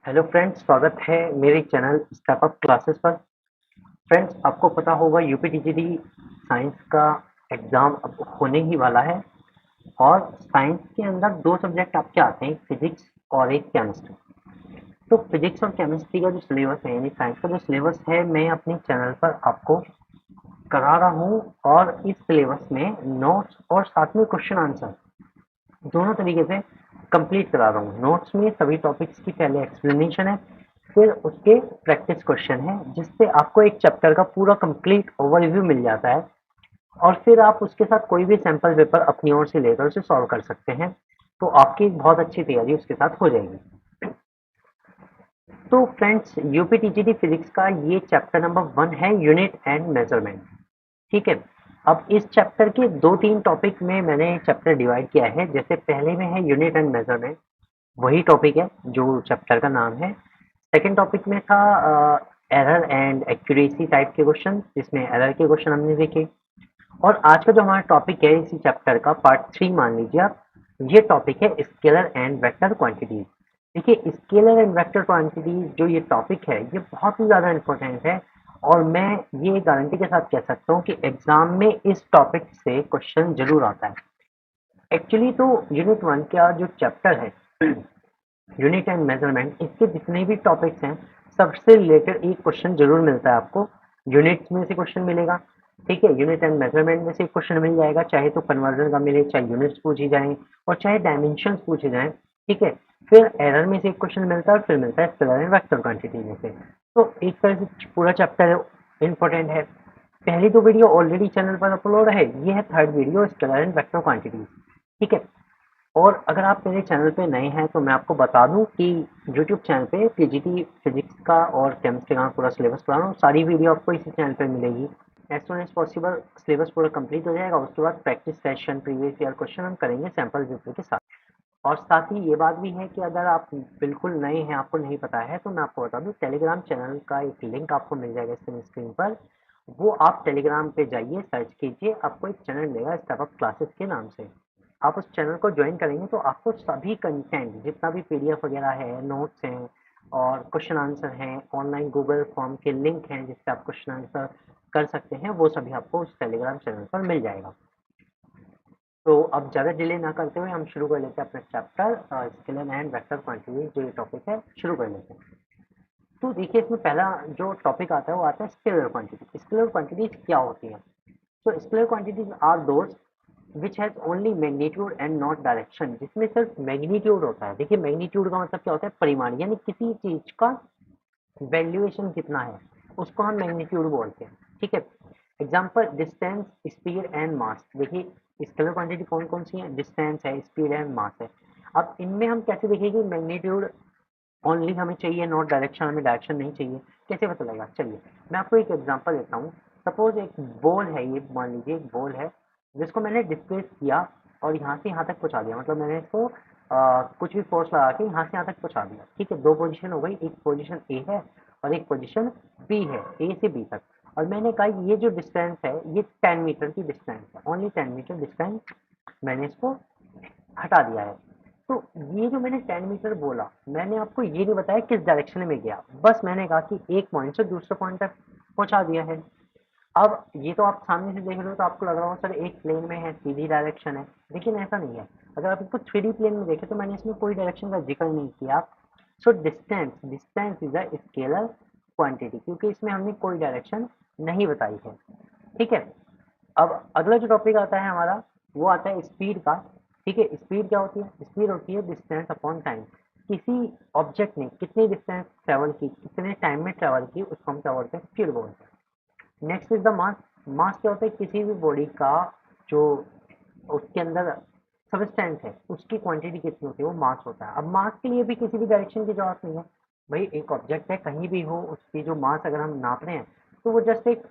Hello friends, स्वागत है मेरे चैनल स्टेप अप क्लासेस पर। फ्रेंड्स, आपको पता होगा यूपीटीजीडी साइंस का एग्ज़ाम अब होने ही वाला है और साइंस के अंदर दो सब्जेक्ट आपके आते हैं, फिजिक्स और एक केमिस्ट्री। तो फिजिक्स और केमिस्ट्री का जो सिलेबस है यानी साइंस का जो सिलेबस है मैं अपने चैनल पर आपको करा रहा हूँ और इस सिलेबस में नोट्स और साथ में क्वेश्चन आंसर दोनों तरीके से कंप्लीट करा रहा हूँ। नोट्स में सभी टॉपिक्स की पहले एक्सप्लेनेशन है, फिर उसके प्रैक्टिस क्वेश्चन है जिससे आपको एक चैप्टर का पूरा कंप्लीट ओवरव्यू मिल जाता है और फिर आप उसके साथ कोई भी सैंपल पेपर अपनी ओर से लेकर उसे सॉल्व कर सकते हैं। तो आपकी एक बहुत अच्छी तैयारी उसके साथ हो जाएगी। तो फ्रेंड्स, यूपीटीजीडी फिजिक्स का ये चैप्टर नंबर 1 है, यूनिट एंड मेजरमेंट। ठीक है। अब इस चैप्टर के 2-3 टॉपिक में मैंने चैप्टर डिवाइड किया है। जैसे पहले में है यूनिट एंड मेजरमेंट, वही टॉपिक है जो चैप्टर का नाम है। सेकंड टॉपिक में था एरर एंड एक्यूरेसी टाइप के क्वेश्चन, जिसमें एरर के क्वेश्चन हमने देखे। और आज का जो हमारा टॉपिक है इसी चैप्टर का पार्ट 3 मान लीजिए आप, ये टॉपिक है स्केलर एंड वेक्टर क्वांटिटीज। देखिए, स्केलर एंड वेक्टर क्वांटिटीज जो ये टॉपिक है ये बहुत ही ज़्यादा इंपॉर्टेंट है और मैं ये गारंटी के साथ कह सकता हूँ कि एग्जाम में इस टॉपिक से क्वेश्चन जरूर आता है। एक्चुअली तो यूनिट 1 का जो चैप्टर है यूनिट एंड मेजरमेंट, इसके जितने भी टॉपिक्स हैं सबसे रिलेटेड एक क्वेश्चन जरूर मिलता है आपको। यूनिट्स में से क्वेश्चन मिलेगा, ठीक है, यूनिट एंड मेजरमेंट में से क्वेश्चन मिल जाएगा, चाहे तो कन्वर्जन का मिले, चाहे यूनिट्स पूछी जाए और चाहे डायमेंशन पूछे जाए। ठीक है। फिर एरर में से एक क्वेश्चन मिलता है और फिर मिलता है स्केलर एंड वेक्टर क्वांटिटी में से। तो एक तरह से पूरा चैप्टर इंपॉर्टेंट है। पहली दो वीडियो ऑलरेडी चैनल पर अपलोड है, ये है third video scalar and vector quantity. ठीक है। और अगर आप मेरे चैनल पे नए हैं तो मैं आपको बता दूं कि यूट्यूब चैनल पे पीजीटी फिजिक्स का और केमिस्ट्री का पूरा सिलेबस पढ़ा रहा हूँ। सारी वीडियो आपको इसी चैनल पे मिलेगी। As soon as possible syllabus पूरा कंप्लीट हो जाएगा, उसके बाद practice session previous year question हम करेंगे सैंपल पेपर के साथ। और साथ ही ये बात भी है कि अगर आप बिल्कुल नए हैं, आपको नहीं पता है, तो मैं आपको बता दूं टेलीग्राम चैनल का एक लिंक आपको मिल जाएगा इस स्क्रीन पर। वो आप टेलीग्राम पे जाइए, सर्च कीजिए, आपको एक चैनल मिलेगा स्टेप अप क्लासेस के नाम से। आप उस चैनल को ज्वाइन करेंगे तो आपको सभी कंटेंट जितना भी पीडीएफ वगैरह है, नोट्स हैं और क्वेश्चन आंसर हैं, ऑनलाइन गूगल फॉर्म के लिंक हैं जिससे आप क्वेश्चन आंसर कर सकते हैं, वो सभी आपको उस टेलीग्राम चैनल पर मिल जाएगा। तो अब ज़्यादा डिले ना करते हुए हम शुरू कर लेते हैं अपना chapter scalar and vector quantities, जो ये टॉपिक है शुरू कर लेते हैं। तो देखिए, इसमें पहला जो टॉपिक आता है वो आता है स्केलर क्वांटिटी। स्केलर क्वांटिटीज क्या होती है? तो scalar quantities are those which has only magnitude and not direction, जिसमें सिर्फ मैग्नीट्यूड होता है। देखिए, मैग्नीट्यूड का मतलब क्या होता है? परिमाण, यानी किसी चीज का वैल्यूएशन कितना है उसको हम मैग्नीट्यूड बोलते हैं। ठीक है। Example distance, speed and mass. देखिए, स्केलर क्वांटिटी कौन कौन सी है? डिस्टेंस है, स्पीड है, मास है। अब इनमें हम कैसे देखेंगे? मैग्नीट्यूड ओनली हमें चाहिए, नॉट डायरेक्शन हमें डायरेक्शन नहीं चाहिए, कैसे पता लगेगा? चलिए मैं आपको एक एग्जांपल देता हूँ। सपोज एक बॉल है, ये मान लीजिए एक बॉल है जिसको मैंने डिस्प्लेस किया और यहाँ से यहाँ तक पहुँचा दिया। मतलब मैंने इसको कुछ भी फोर्स लगा के यहाँ से यहाँ तक पहुँचा दिया। ठीक है, दो पोजीशन हो गई, एक पोजीशन ए है और एक पोजीशन बी है, ए से बी तक। और मैंने कहा ये जो डिस्टेंस है ये 10 मीटर की डिस्टेंस है, ओनली 10 मीटर डिस्टेंस मैंने इसको हटा दिया है। तो ये जो मैंने 10 मीटर बोला, मैंने आपको ये नहीं बताया किस डायरेक्शन में गया, बस मैंने कहा कि एक पॉइंट से दूसरे पॉइंट तक पहुंचा दिया है। अब ये तो आप सामने से देख रहे हो तो आपको लग रहा हो सर एक प्लेन में है, सीधी डायरेक्शन है, लेकिन ऐसा नहीं है। अगर आप इसको 3D प्लेन में देखें तो मैंने इसमें कोई डायरेक्शन का जिक्र नहीं किया। So distance distance is a scalar quantity, क्योंकि इसमें हमने कोई डायरेक्शन नहीं बताई है। ठीक है। अब अगला जो टॉपिक आता है हमारा, वो आता है स्पीड का। ठीक है, स्पीड क्या होती है? स्पीड होती है डिस्टेंस अपॉन टाइम। किसी ऑब्जेक्ट ने कितनी डिस्टेंस ट्रेवल की, कितने टाइम में ट्रेवल की, उसको हम क्या बोलते हैं? स्पीड बोलते हैं। Next is the mass. Mass क्या होता है? किसी भी बॉडी का जो उसके अंदर सब्सटेंस है उसकी क्वांटिटी कितनी होती है, वो मास होता है। अब मास के लिए भी किसी भी डायरेक्शन की जरूरत नहीं है। भाई एक ऑब्जेक्ट है, कहीं भी हो, उसकी जो मास अगर हम नाप रहे हैं तो वो जस्ट एक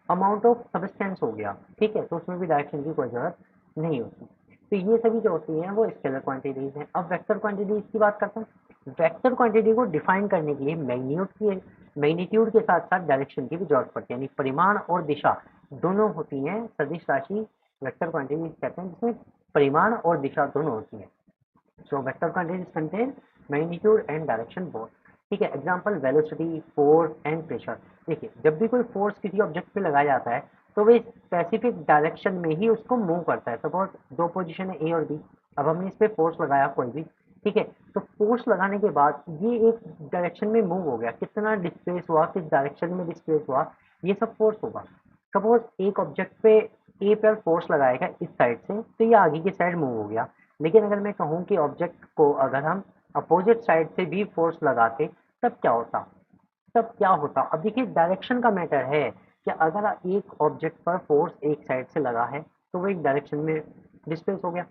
अमाउंट ऑफ सब्सटेंस हो गया। ठीक है, तो उसमें भी डायरेक्शन की कोई जरूरत नहीं होती। तो ये सभी जो होती हैं वो स्केलर क्वांटिटीज हैं। अब वेक्टर क्वांटिटीज की बात करते हैं। वेक्टर क्वांटिटी को डिफाइन करने के लिए मैग्नीट्यूड के साथ साथ डायरेक्शन की भी जरूरत पड़ती है, यानी परिमाण और दिशा दोनों होती हैं। सदिश राशि वेक्टर क्वांटिटीज कहते हैं, जिसमें परिमाण और दिशा दोनों होती हैं। So vector quantities contain magnitude and direction both. ठीक है। Example velocity, force and pressure. देखिए जब भी कोई फोर्स किसी ऑब्जेक्ट पे लगाया जाता है तो वो स्पेसिफिक डायरेक्शन में ही उसको मूव करता है। सपोज दो पोजीशन है ए और बी, अब हमने इस पे फोर्स लगाया कोई भी, ठीक है, तो फोर्स लगाने के बाद ये एक डायरेक्शन में मूव हो गया, कितना डिस्प्लेस हुआ, किस डायरेक्शन में डिस्प्लेस हुआ, ये सब फोर्स होगा। सपोज एक ऑब्जेक्ट पे ए पर फोर्स लगाएगा इस साइड से तो ये आगे की साइड मूव हो गया। लेकिन अगर मैं कहूँ कि ऑब्जेक्ट को अगर हम अपोजिट साइड से भी फोर्स लगाते तब क्या होता, तब क्या होता। अब देखिए डायरेक्शन का मैटर है कि अगर एक ऑब्जेक्ट पर फोर्स एक साइड से लगा है तो वो एक डायरेक्शन में डिस्प्लेस हो गया,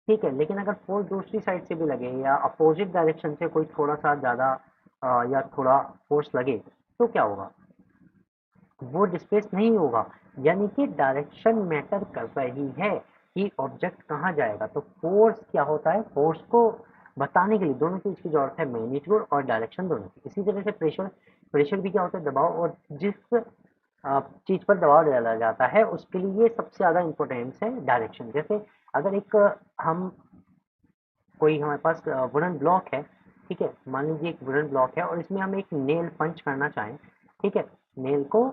ठीक है। लेकिन अगर फोर्स दूसरी साइड से भी लगे या अपोजिट डायरेक्शन से कोई थोड़ा सा ज़्यादा या थोड़ा फोर्स लगे तो क्या होगा, वो डिस्प्लेस नहीं होगा। यानी कि डायरेक्शन मैटर कर रही है कि ऑब्जेक्ट कहाँ जाएगा। तो फोर्स क्या होता है, फोर्स को बताने के लिए दोनों चीज की जरूरत है, मैग्नीट्यूड और डायरेक्शन दोनों की। इसी तरह से प्रेशर, प्रेशर भी क्या होता है, दबाव। और जिस चीज पर दबाव डाला जाता है उसके लिए सबसे ज्यादा इंपॉर्टेंस है डायरेक्शन। जैसे अगर एक हम कोई हमारे पास वुडन ब्लॉक है, ठीक है, मान लीजिए एक वुडन ब्लॉक है और इसमें हम एक नेल पंच करना चाहें, ठीक है, नेल को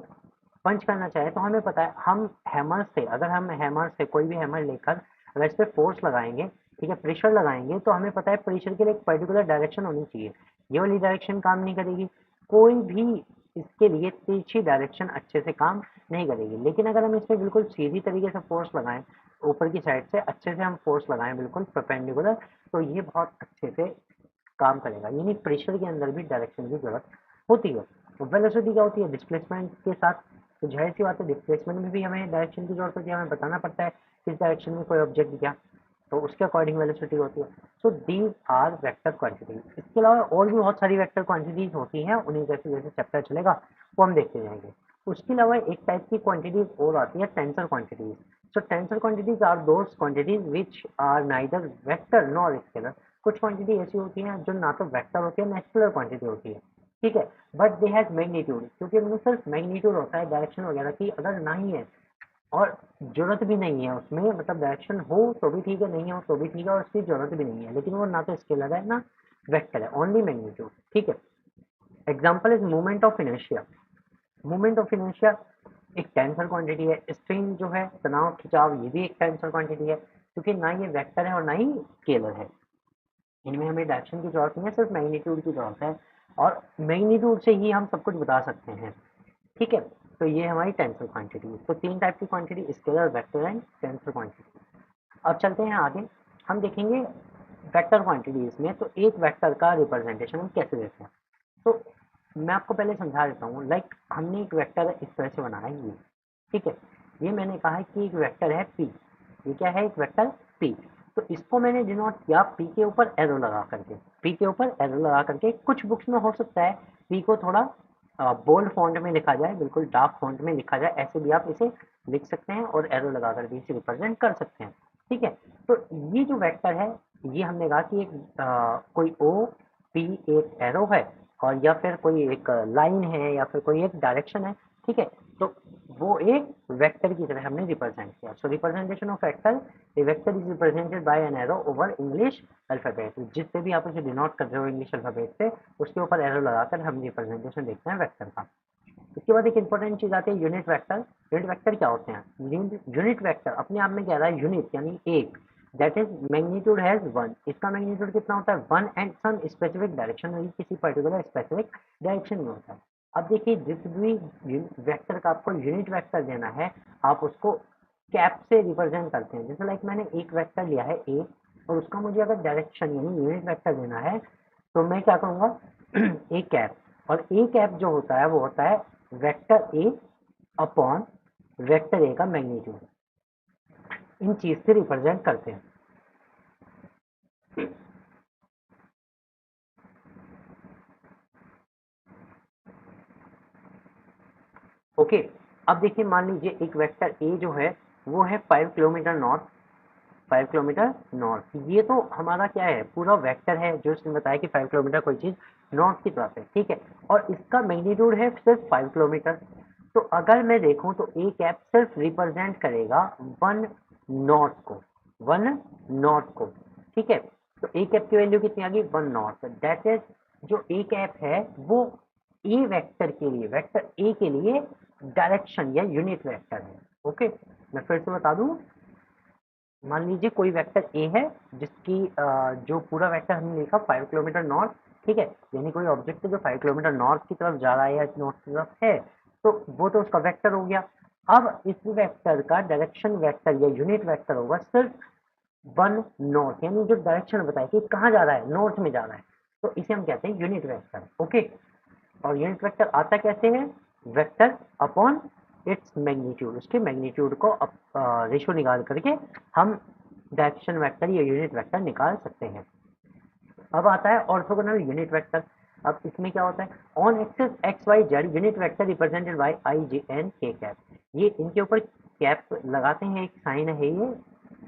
पंच करना चाहे तो हमें पता है हम हैमर से, अगर हम हैमर से कोई भी हैमर लेकर अगर इस पर फोर्स लगाएंगे, ठीक है, प्रेशर लगाएंगे, तो हमें पता है प्रेशर के लिए एक पर्टिकुलर डायरेक्शन होनी चाहिए। ये वाली डायरेक्शन काम नहीं करेगी, कोई भी इसके लिए तिरछी डायरेक्शन अच्छे से काम नहीं करेगी। लेकिन अगर हम इस पर बिल्कुल सीधी तरीके से फोर्स लगाएं, ऊपर की साइड से अच्छे से हम फोर्स लगाएं बिल्कुल परपेंडिकुलर, तो ये बहुत अच्छे से काम करेगा। यानी प्रेशर के अंदर भी डायरेक्शन की जरूरत होती है। तो वेलोसिटी क्या होती है, डिस्प्लेसमेंट के साथ। तो जाहिर सी बात है डिस्प्लेसमेंट में भी हमें डायरेक्शन की जरूरत होती है, हमें बताना पड़ता है किस डायरेक्शन में कोई ऑब्जेक्ट गया, तो उसके अकॉर्डिंग वेलोसिटी होती है। So these are vector quantities. इसके अलावा और भी बहुत सारी वेक्टर क्वांटिटीज होती हैं, उन्हें जैसे जैसे चैप्टर चलेगा वो हम देखते जाएंगे। उसके अलावा एक टाइप की क्वांटिटीज और आती है, tensor quantities. So tensor quantities are those quantities which are neither vector nor scalar. कुछ क्वांटिटी ऐसी होती हैं जो ना तो वेक्टर होती है ना स्केलर क्वांटिटी होती है, ठीक है, बट दे हैव मैग्नीट्यूड, क्योंकि उनमें सिर्फ मैग्नीट्यूड होता है, डायरेक्शन वगैरह की अगर नहीं है और जरूरत भी नहीं है उसमें, मतलब डायरेक्शन हो तो भी ठीक है, नहीं हो तो भी ठीक है, और उसकी जरूरत भी नहीं है, लेकिन वो ना तो स्केलर है ना वेक्टर है, ओनली मैग्नीट्यूड, ठीक है। Example is movement of inertia. Movement of inertia एक टेंसर क्वांटिटी है। स्ट्रेन जो है, तनाव खिंचाव, ये भी एक टेंसर क्वांटिटी है, क्योंकि ना ये वेक्टर है और ना ही स्केलर है। इनमें हमें डायरेक्शन की जरूरत नहीं है, सिर्फ मैग्नीट्यूड की जरूरत है, और मैग्नीट्यूड से ही हम सब कुछ बता सकते हैं, ठीक है। तो ये हमारी टेंसर क्वांटिटी। तो तीन टाइप की quantity, scalar, vector and tensor quantity. अब चलते हैं आगे, हम देखेंगे वेक्टर क्वांटिटीज में तो एक वेक्टर का रिप्रेजेंटेशन हम कैसे देते हैं। तो मैं आपको पहले समझा देता हूँ। लाइक हमने एक वेक्टर इस तरह से बनाया है, ये ठीक है, ये मैंने कहा है कि एक वेक्टर है पी। ये क्या है, एक वेक्टर पी। तो इसको मैंने डिनोट किया पी के ऊपर एरो लगा करके, पी के ऊपर एरो लगा करके। कुछ बुक्स में हो सकता है पी को थोड़ा बोल्ड फॉन्ट में लिखा जाए, बिल्कुल डार्क फॉन्ट में लिखा जाए, ऐसे भी आप इसे लिख सकते हैं और एरो लगा कर भी इसे रिप्रेजेंट कर सकते हैं, ठीक है। तो ये जो वेक्टर है, ये हमने कहा कि एक कोई ओ पी एक एरो है, और या फिर कोई एक लाइन है या फिर कोई एक डायरेक्शन है, ठीक है। तो वो एक वेक्टर की तरह हमने रिप्रेजेंट किया। So representation of vector, a vector is represented by an arrow over English alphabet. जिससे भी आप इसे डिनोट कर रहे हो इंग्लिश अल्फाबेट से, उसके ऊपर एरो लगाकर हम रिप्रेजेंटेशन देखते हैं वेक्टर का। इसके बाद एक इंपॉर्टेंट चीज आती है यूनिट वेक्टर। यूनिट वेक्टर क्या होते हैं, यूनिट वेक्टर अपने आप में कह रहा है यूनिट यानी एक, that is magnitude has one. इसका मैग्नीट्यूड कितना होता है, one and some specific direction, किसी पर्टिकुलर स्पेसिफिक डायरेक्शन में होता है। अब देखिए जिस भी वेक्टर का आपको यूनिट वेक्टर देना है, आप उसको कैप से रिप्रेजेंट करते हैं। जैसे लाइक मैंने एक वेक्टर लिया है ए, और उसका मुझे अगर डायरेक्शन यानी यूनिट वेक्टर देना है तो मैं क्या करूँगा ए कैप, और ए कैप जो होता है वो होता है vector A upon vector A का मैग्नीट्यूड। इन चीज से रिप्रेजेंट करते हैं। ओके, अब देखिए मान लीजिए एक वेक्टर ए जो है वो है 5 किलोमीटर नॉर्थ, 5 किलोमीटर नॉर्थ। ये तो हमारा क्या है, पूरा वेक्टर है जो इसने बताया कि 5 किलोमीटर कोई चीज नॉर्थ की तरफ है, ठीक है, और इसका मैग्नीट्यूड है सिर्फ 5 किलोमीटर। तो अगर मैं देखूं तो ए कैप सिर्फ रिप्रेजेंट करेगा वन नॉर्थ को, वन नॉर्थ को, ठीक है। तो ए कैप की वैल्यू कितनी आ गई, वन नॉर्थ, दैट इज जो ए कैप है वो ए वेक्टर के लिए, वेक्टर ए के लिए डायरेक्शन या यूनिट वेक्टर है। ओके, मैं फिर से बता दूं, मान लीजिए कोई वेक्टर ए है जिसकी जो पूरा वेक्टर हमने लिखा 5 किलोमीटर नॉर्थ, ठीक है, यानी कोई ऑब्जेक्ट है जो 5 किलोमीटर नॉर्थ की तरफ जा रहा है या नॉर्थ की तरफ है, तो वो तो उसका वेक्टर हो गया। अब इस वेक्टर का डायरेक्शन वेक्टर या यूनिट वेक्टर होगा सिर्फ वन नॉर्थ, यानी जो डायरेक्शन बताए कि कहाँ जा रहा है, नॉर्थ में जा रहा है, तो इसे हम कहते हैं यूनिट वेक्टर। ओके, और यूनिट वेक्टर आता कैसे है, वेक्टर अपॉन इट्स मैग्नीट्यूड, उसके मैग्नीट्यूड को रेशो निकाल करके हम डायरेक्शन वेक्टर या यूनिट वेक्टर निकाल सकते हैं। अब आता है ऑर्थोगोनल यूनिट वेक्टर। अब इसमें क्या होता है, on axis X Y Z unit vector represented by I J and K cap, ये इनके ऊपर कैप लगाते हैं, एक साइन है ये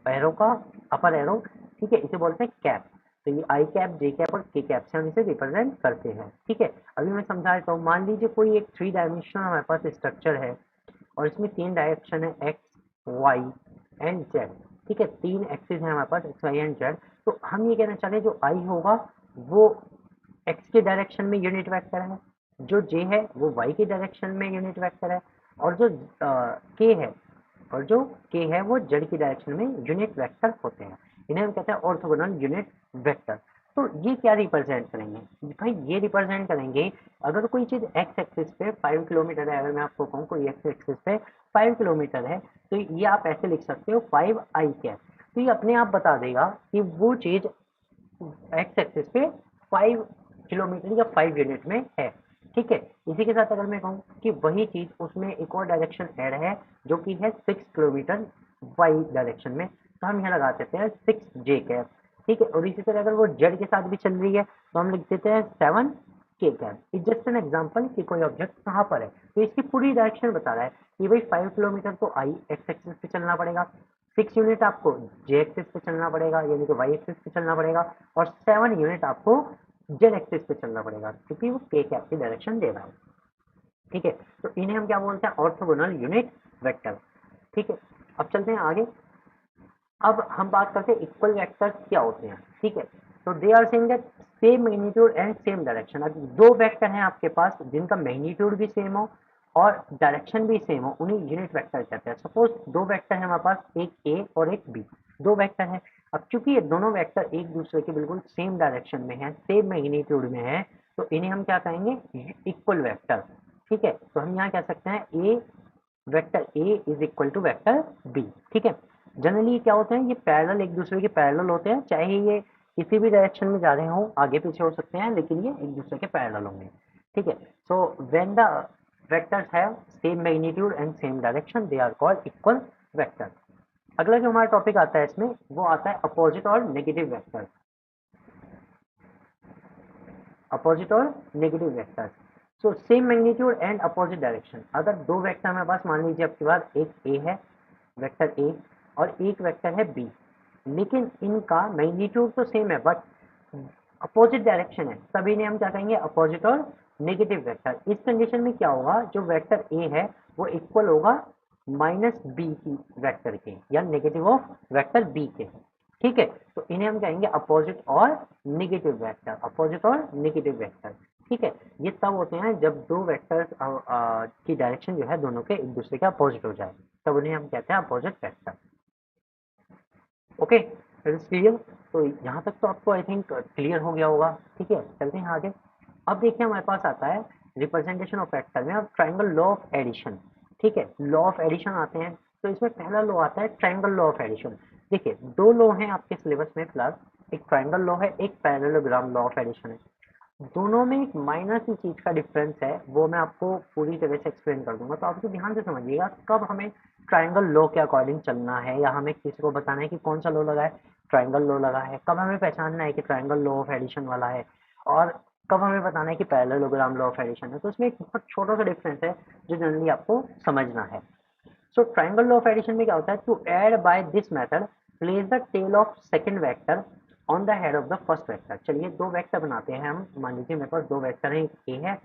एरो का, अपर एरो, ठीक है, इसे बोलते हैं कैप। तो ये आई कैप, जे कैप और के कैप से हम इसे रिप्रेजेंट करते हैं। ठीक है, अभी मैं समझा देता हूँ। मान लीजिए कोई एक 3 डायमेंशनल हमारे पास स्ट्रक्चर है और इसमें 3 डायरेक्शन है, एक्स वाई एंड जेड। ठीक है, 3 एक्सिस है हमारे पास, एक्स वाई एंड जेड। तो हम ये कहना चाह रहे हैं जो आई होगा वो एक्स के डायरेक्शन में यूनिट वेक्टर है, जो जे है वो वाई के डायरेक्शन में यूनिट वेक्टर है, और जो के है, और जो के है वो जेड की डायरेक्शन में यूनिट वेक्टर होते हैं। इन्हें हम कहते हैं ऑर्थोगोनल यूनिट वेक्टर। तो ये क्या रिप्रेजेंट करेंगे भाई, ये रिप्रेजेंट करेंगे अगर कोई चीज एक्स एक्सिस पे 5 किलोमीटर है, अगर मैं आपको कहूँ कोई एक्स एक्सिस पे 5 किलोमीटर है, तो ये आप ऐसे लिख सकते हो 5 आई कैप। तो ये अपने आप बता देगा कि वो चीज एक्स एक्सिस पे 5 किलोमीटर या 5 यूनिट में है। ठीक है, इसी के साथ अगर मैं कहूँ कि वही चीज उसमें एक और डायरेक्शन ऐड है जो कि है 6 किलोमीटर वाई डायरेक्शन में, तो हम यहाँ लगा देते हैं 6 जे कैप। ठीक है, और इसी तरह अगर वो जेड के साथ भी चल रही है तो हम लिख देते हैं 7 के cap. It's just an example कि कोई ऑब्जेक्ट कहाँ पर है, तो इसकी पूरी डायरेक्शन बता रहा है कि भाई 5 किलोमीटर तो आई एक्स एक्सिस पे चलना पड़ेगा, 6 यूनिट आपको जे एक्सिस पे चलना पड़ेगा यानी कि वाई एक्सिस पे चलना पड़ेगा, और 7 यूनिट आपको जेड एक्सिस पे चलना पड़ेगा क्योंकि वो के कैप की डायरेक्शन दे रहा है। ठीक है, तो इन्हें हम क्या बोलते हैं, ऑर्थोगोनल यूनिट वेक्टर। ठीक है, अब चलते हैं आगे। अब हम बात करते हैं इक्वल वेक्टर्स क्या होते हैं। ठीक है, तो they are saying that same magnitude and same direction. अब दो वेक्टर हैं आपके पास जिनका मैग्नीट्यूड भी सेम हो और डायरेक्शन भी सेम हो, उन्हें यूनिट वेक्टर कहते हैं। सपोज दो वेक्टर है हमारे पास, एक ए और एक बी, दो वेक्टर है। अब चूंकि ये दोनों वेक्टर एक दूसरे के बिल्कुल सेम डायरेक्शन में है, सेम मैग्नीट्यूड में है, तो इन्हें हम क्या कहेंगे, इक्वल वेक्टर। ठीक है, तो हम यहाँ कह सकते हैं a vector a is equal to vector B. ठीक है, जनरली क्या होते हैं, ये पैरेलल, एक दूसरे के पैरेलल होते हैं, चाहे ये किसी भी डायरेक्शन में जा रहे हो, आगे पीछे हो सकते हैं, लेकिन ये एक दूसरे के पैरेलल होंगे। ठीक है, so when the vectors have same magnitude and same direction they are called equal vector. अगला जो हमारा टॉपिक आता है इसमें वो आता है अपोजिट और नेगेटिव वेक्टर। अपोजिट और negative vector, so same magnitude and opposite direction. अगर दो वेक्टर हमारे पास, मान लीजिए आपके पास एक ए है, वेक्टर ए, और एक वेक्टर है बी, लेकिन इनका मैग्नीट्यूड तो सेम है बट अपोजिट डायरेक्शन है, तब इन्हें हम क्या कहेंगे, अपोजिट और नेगेटिव वेक्टर। इस कंडीशन में क्या होगा, जो वेक्टर ए है वो इक्वल होगा माइनस बी की वेक्टर के, या नेगेटिव ऑफ वेक्टर बी के। ठीक है, तो इन्हें हम कहेंगे अपोजिट और नेगेटिव वेक्टर, अपोजिट और नेगेटिव वेक्टर। ठीक है, ये तब होते हैं जब दो वेक्टर्स की डायरेक्शन जो है दोनों के एक दूसरे के अपोजिट हो जाए, तब उन्हें हम कहते हैं अपोजिट वेक्टर। Okay, clear. तो यहाँ तक तो आपको आई थिंक क्लियर हो गया होगा। ठीक है, चलते हैं आगे। अब देखिए हमारे पास आता है रिप्रेजेंटेशन ऑफ वेक्टर में, अब ट्राइंगल लॉ ऑफ एडिशन। ठीक है, लॉ ऑफ एडिशन आते हैं, तो इसमें पहला लॉ आता है ट्राइंगल लॉ ऑफ एडिशन। देखिए दो लॉ हैं आपके सिलेबस में फिलहाल, एक ट्राइंगल लॉ है, एक पैरेललोग्राम लॉ ऑफ एडिशन है। दोनों में एक माइनर सी चीज का डिफरेंस है, वो मैं आपको पूरी तरह से एक्सप्लेन कर दूंगा, तो आप इसे ध्यान से समझिएगा कब हमें ट्राइंगल लॉ के अकॉर्डिंग चलना है, या हमें किसी को बताना है कि कौन सा लॉ लगा है, ट्राइंगल लॉ लगा है, कब हमें पहचानना है कि ट्राइंगल लॉ ऑफ एडिशन वाला है, और कब हमें बताना है कि पैरेललोग्राम लॉ ऑफ एडिशन है। तो इसमें एक बहुत छोटा सा डिफरेंस है जो जनरली आपको समझना है। So triangle law of addition में क्या होता है, to add by this method place the tail of second vector on the head of the first vector. चलिए दो वेक्टर बनाते हैं हम, मान लीजिए मेरे पास दो वेक्टर हैं, एक ए है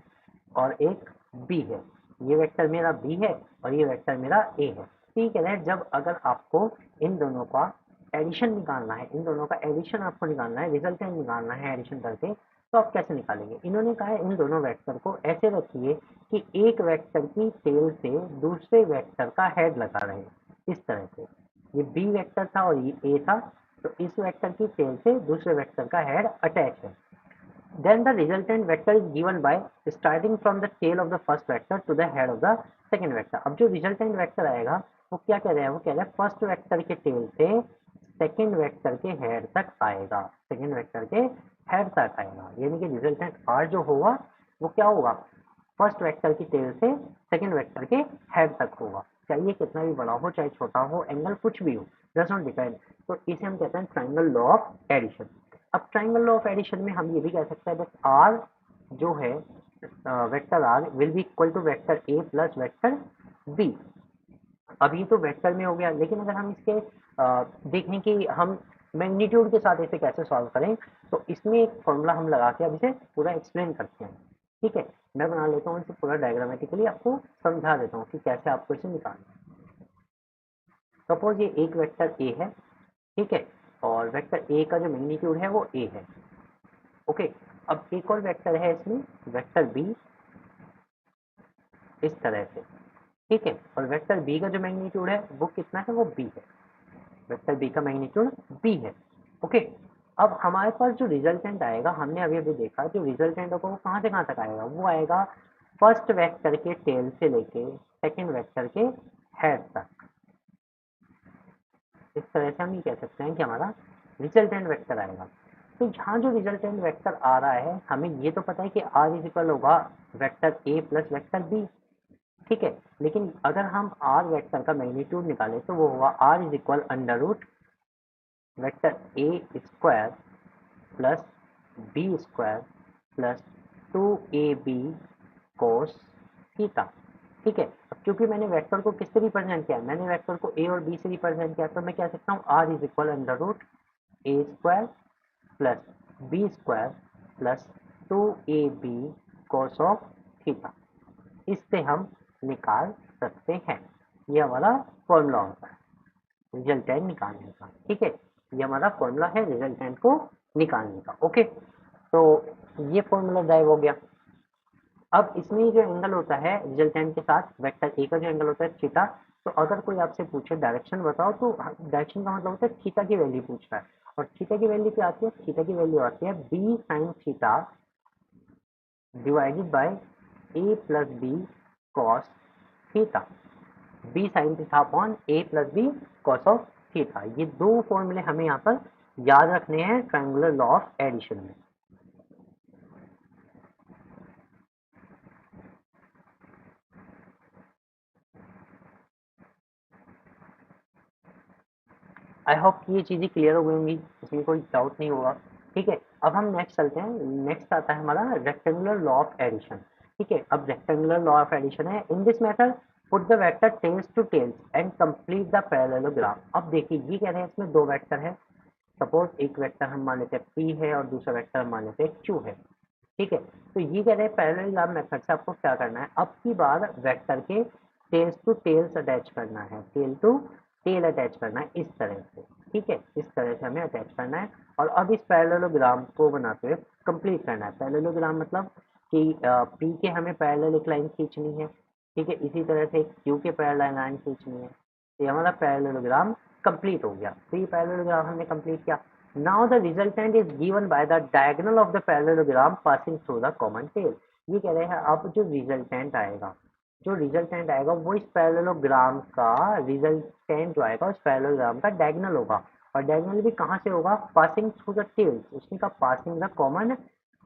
और एक बी है। ये वेक्टर मेरा बी है और ये वेक्टर मेरा ए है। ठीक है, जब अगर आपको इन दोनों का एडिशन निकालना है, इन दोनों का एडिशन आपको निकालना है, रिजल्टेंट निकालना है एडिशन करके, तो आप कैसे निकालेंगे? इन्होंने कहा है इन दोनों वेक्टर को ऐसे रखिए कि एक वेक्टर की टेल से दूसरे वेक्टर का हेड लगा रहे, इस तरह से। ये बी वेक्टर था और ये ए था, तो इस वेक्टर की टेल से दूसरे वेक्टर का हेड अटैच है। Then the resultant vector is given by starting from the tail of the first vector to the head of the second vector. अब जो resultant vector आएगा वो क्या कह रहे हैं? वो कह रहे हैं फर्स्ट वेक्टर के टेल से सेकेंड वेक्टर के हेड तक आएगा, सेकेंड वेक्टर के हेड तक आएगा, यानी कि रिजल्टेंट आर जो होगा वो क्या होगा? फर्स्ट वेक्टर की टेल से सेकेंड वेक्टर के हेड तक होगा, चाहे कितना भी बड़ा हो चाहे छोटा हो, एंगल कुछ भी हो, डज नॉट डिपेंड। तो इसे हम कहते हैं ट्राइंगल लॉ ऑफ एडिशन। अब ट्राइंगल लॉ ऑफ एडिशन में हम ये भी कह सकते हैं दैट आर जो है vector R will be equal to vector A plus vector B. अब ये तो वेक्टर में हो गया, लेकिन अगर हम इसके देखें कि हम मैग्नीट्यूड के साथ इसे कैसे सॉल्व करें, तो इसमें एक फॉर्मूला हम लगा के अब इसे पूरा एक्सप्लेन करते हैं। ठीक है, मैं बना लेता हूँ इसे पूरा डायग्रामेटिकली, आपको समझा देता हूँ कि कैसे आपको इसे निकालना है। सपोज ये एक वेक्टर ए है, ठीक है, और वेक्टर ए का जो मैग्नीट्यूड है वो ए है। ओके, अब एक और वेक्टर है इसमें, वेक्टर बी, इस तरह से, ठीक है, और वेक्टर बी का जो मैग्नीट्यूड है वो कितना है? वो बी है, वेक्टर बी का मैग्नीट्यूड बी है। ओके, अब हमारे पास जो रिजल्टेंट आएगा, हमने अभी अभी देखा, जो रिजल्टेंट होगा वो कहाँ से कहाँ तक आएगा? वो आएगा फर्स्ट वेक्टर के टेल से लेके सेकेंड वेक्टर के हेड तक। इस तरह से हम ये कह सकते हैं कि हमारा रिजल्टेंट वेक्टर आएगा। तो यहाँ जो रिजल्टेंट वेक्टर आ रहा है, हमें ये तो पता है कि आर इज इक्वल होगा vector A plus vector B, ठीक है, लेकिन अगर हम आर वेक्टर का मैग्नीट्यूड निकालें तो वो होगा R is equal under root vector A square plus B square plus 2ab cos theta. ठीक है, अब क्योंकि मैंने वेक्टर को किससे रिप्रेजेंट किया? मैंने वेक्टर को ए और बी से रिप्रेजेंट किया, तो मैं कह सकता हूँ R is equal under root A square plus B square plus 2ab cos of theta. इससे हम निकाल सकते हैं, ये हमारा फॉर्मूला होता है रिजल्टेंट निकालने का। ठीक है, ये हमारा फॉर्मूला है रिजल्टेंट को निकालने का। ओके, तो ये फॉर्मूला ड्राइव हो गया। अब इसमें जो एंगल होता है रिजल्टेंट के साथ वेक्टर ए का जो एंगल होता है थीटा, तो अगर कोई आपसे पूछे डायरेक्शन बताओ, तो डायरेक्शन का मतलब होता है थीटा की वैल्यू पूछ रहा है, और थीटा की वैल्यू क्या आती है? थीटा की वैल्यू आती है B sine theta divided by A plus B cos theta, B sine theta upon A plus B cos of theta. ये दो फॉर्मूले हमें यहाँ पर याद रखने हैं ट्रायंगुलर लॉ ऑफ एडिशन में। आई होप कि ये चीज़ें क्लियर हो गई होंगी, इसमें कोई डाउट नहीं होगा। ठीक है, अब हम नेक्स्ट चलते हैं। नेक्स्ट आता है हमारा रेक्टेंगुलर लॉ ऑफ एडिशन। ठीक है, अब रेक्टेंगुलर लॉ ऑफ एडिशन है, in this method put the vector tails to tails and complete the parallelogram. अब देखिए ये कह रहे हैं इसमें दो वेक्टर है, सपोज एक वेक्टर हम मान लेते हैं P है और दूसरा वेक्टर हम मान लेते हैं Q है। ठीक है, तो ये कह रहे हैं पैरेललोग्राम मेथड से आपको क्या करना है? अब की बार वेक्टर के टेल्स टू टेल्स अटैच करना है, टेल टू टेल अटैच करना है, इस तरह से। ठीक है, इस तरह से हमें अटैच करना है, और अब इस पैरेललोग्राम को बनाते हुए कंप्लीट करना है। पैरेललोग्राम मतलब कि P के हमें पैरेलल एक लाइन खींचनी है, ठीक है, इसी तरह से Q के पैरेलल लाइन खींचनी है। ये हमारा पैरेललोग्राम कंप्लीट हो गया। तो ये पैरेललोग्राम हमने कंप्लीट किया। Now the resultant is given by the diagonal of the parallelogram passing through the common tail. ये कह रहे हैं अब जो रिजल्टेंट आएगा, जो रिजल्टेंट आएगा वो इस पैरेललोग्राम का रिजल्टेंट जो आएगा उस पैरेललोग्राम का डायगोनल होगा, और डायगोनल भी कहाँ से होगा? पासिंग थ्रू द टेल्स, उसने कहा पासिंग द कॉमन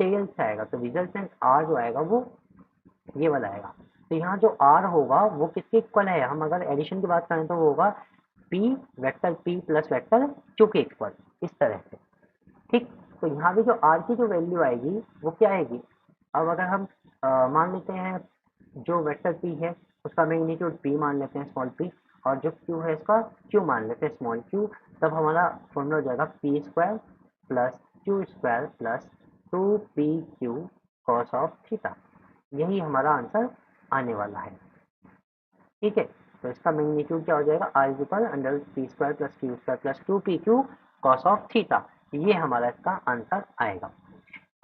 टेल से आएगा। तो रिजल्टेंट आर जो आएगा वो ये वाला आएगा। तो यहाँ जो आर होगा वो किसके इक्वल है? हम अगर एडिशन की बात करें तो वो होगा P vector P plus vector Q के इक्वल, इस तरह से। ठीक, तो यहाँ पे जो आर की जो वैल्यू आएगी वो क्या आएगी? अब अगर हम मान लेते हैं जो वेक्टर पी है उसका मैग्नीट्यूड पी मान लेते हैं स्मॉल पी, और जो क्यू है इसका क्यू मान लेते हैं स्मॉल क्यू, तब हमारा फॉर्मूला हो जाएगा P square plus Q square plus 2pq cos of theta. यही हमारा आंसर आने वाला है। ठीक है, तो इसका मैग्नीट्यूड क्या हो जाएगा? R is equal under P square plus Q square plus 2pq cos of theta. ये हमारा इसका आंसर आएगा।